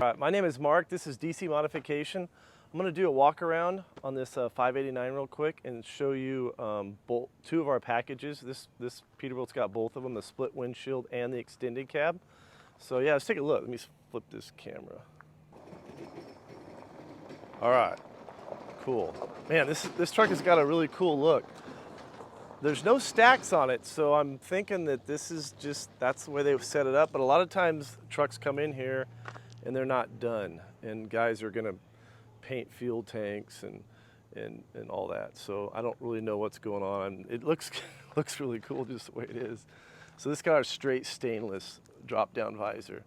All right, my name is Mark. This is DC Modification. I'm going to do a walk around on this 589 real quick and show you two of our packages. This Peterbilt's got both of them, the split windshield and the extended cab. So yeah, let's take a look. Let me flip this camera. All right, cool. Man, this truck has got a really cool look. There's no stacks on it, so I'm thinking that that's the way they've set it up. But a lot of times trucks come in here and they're not done, and guys are gonna paint fuel tanks and all that. So I don't really know what's going on. It looks really cool just the way it is. So this got a straight stainless drop down visor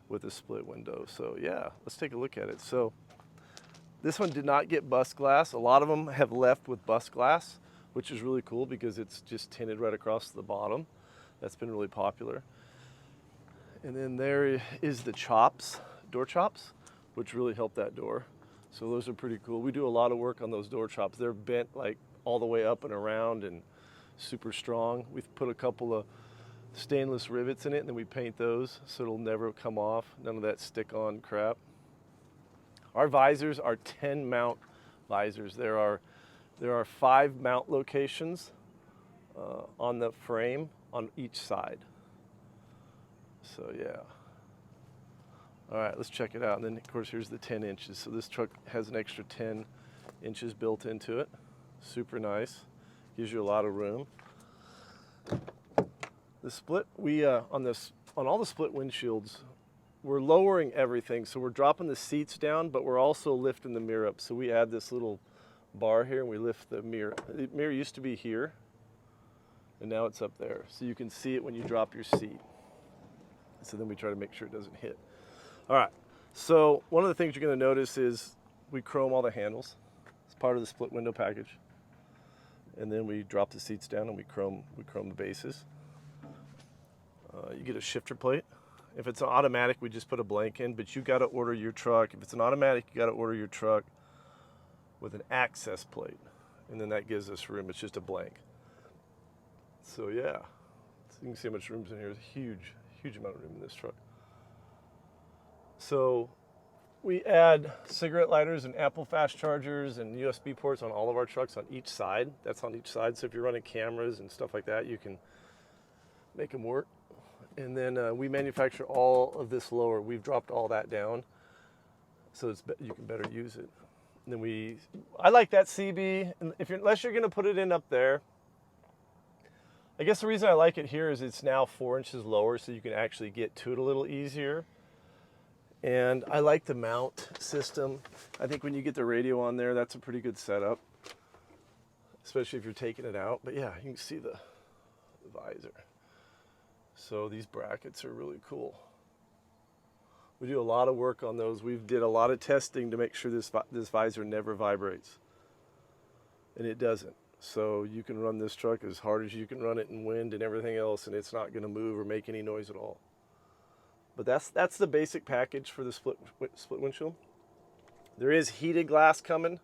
with a split window. So yeah, let's take a look at it. So this one did not get bust glass. A lot of them have left with bust glass, which is really cool because it's just tinted right across the bottom. That's been really popular. And then there is the chops, door chops, which really help that door. So those are pretty cool. We do a lot of work on those door chops. They're bent like all the way up and around and super strong. We've put a couple of stainless rivets in it and then we paint those so it'll never come off. None of that stick-on crap. Our visors are 10 mount visors. There are 5 mount locations on the frame on each side. So yeah. All right, let's check it out. And then of course here's the 10 inches. So this truck has an extra 10 inches built into it. Super nice. Gives you a lot of room. The split, on all the split windshields, we're lowering everything. So we're dropping the seats down, but we're also lifting the mirror up. So we add this little bar here and we lift the mirror. The mirror used to be here and now it's up there. So you can see it when you drop your seat. So then we try to make sure it doesn't hit. All right, so one of the things you're gonna notice is we chrome all the handles. It's part of the split window package. And then we drop the seats down and we chrome the bases. You get a shifter plate. If it's an automatic, we just put a blank in, but you gotta order your truck. If it's an automatic, you gotta order your truck with an access plate. And then that gives us room, it's just a blank. So yeah, so you can see how much room's in here. There's a huge amount of room in this truck. So we add cigarette lighters and Apple fast chargers and USB ports on all of our trucks on each side. That's on each side. So if you're running cameras and stuff like that, you can make them work. And then we manufacture all of this lower. We've dropped all that down so you can better use it. And then I like that CB, and unless you're gonna put it in up there. I guess the reason I like it here is it's now 4 inches lower so you can actually get to it a little easier. And I like the mount system. I think when you get the radio on there, that's a pretty good setup, especially if you're taking it out. But yeah, you can see the visor. So these brackets are really cool. We do a lot of work on those. We did a lot of testing to make sure this visor never vibrates. And it doesn't. So you can run this truck as hard as you can run it in wind and everything else, and it's not gonna move or make any noise at all. But that's the basic package for the split windshield. There is heated glass coming.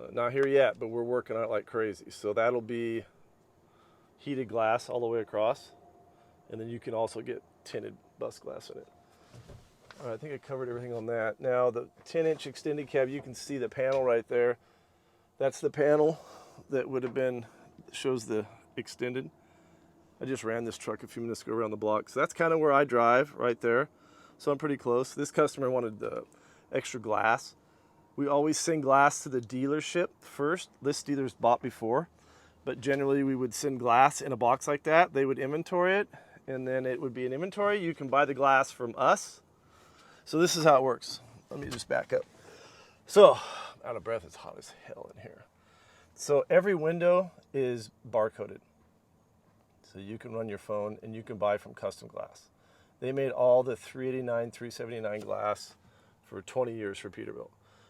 Not here yet, but we're working on it like crazy. So that'll be heated glass all the way across. And then you can also get tinted bust glass in it. All right, I think I covered everything on that. Now the 10-inch extended cab, you can see the panel right there. That's the panel that shows the extended. I just ran this truck a few minutes ago around the block. So that's kind of where I drive, right there. So I'm pretty close. This customer wanted the extra glass. We always send glass to the dealership first. This dealer's bought before, but generally we would send glass in a box like that. They would inventory it, and then it would be an inventory. You can buy the glass from us. So this is how it works. Let me just back up. So, out of breath, it's hot as hell in here. So every window is barcoded. So you can run your phone and you can buy from Custom Glass. They made all the 389, 379 glass for 20 years for Peterbilt.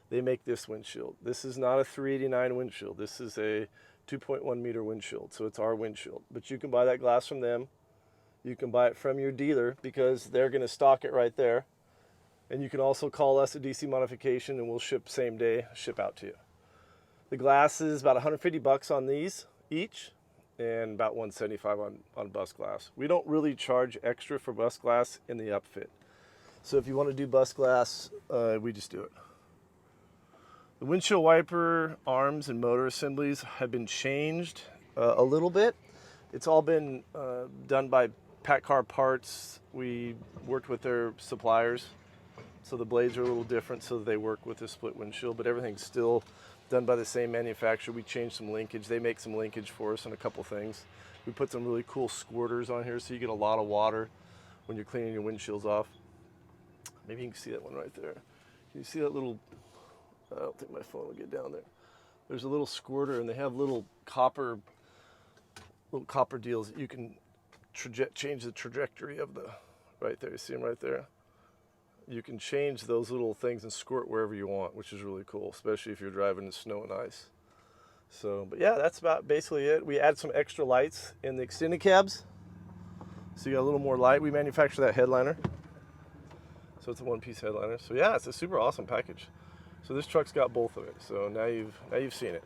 They make this windshield. This is not a 389 windshield. This is a 2.1 meter windshield. So it's our windshield. But you can buy that glass from them. You can buy it from your dealer because they're going to stock it right there. And you can also call us at DC Modification and we'll ship same day, ship out to you. The glass is about 150 bucks on these each. And about 175 on bus glass. We don't really charge extra for bus glass in the upfit. So if you want to do bus glass, we just do it. The windshield wiper arms and motor assemblies have been changed a little bit. It's all been done by PACCAR Parts. We worked with their suppliers, so the blades are a little different so that they work with the split windshield, but everything's still done by the same manufacturer. We changed some linkage. They make some linkage for us on a couple things. We put some really cool squirters on here so you get a lot of water when you're cleaning your windshields off. Maybe you can see that one right there. Can you see that little, I don't think my phone will get down there. There's a little squirter, and they have little copper deals that you can change the trajectory of the, right there, you see them right there? You can change those little things and squirt wherever you want, which is really cool, especially if you're driving in snow and ice. So, but yeah, that's about basically it. We add some extra lights in the extended cabs, so you got a little more light. We manufacture that headliner, so it's a one-piece headliner. So yeah, it's a super awesome package. So this truck's got both of it. So now you've seen it.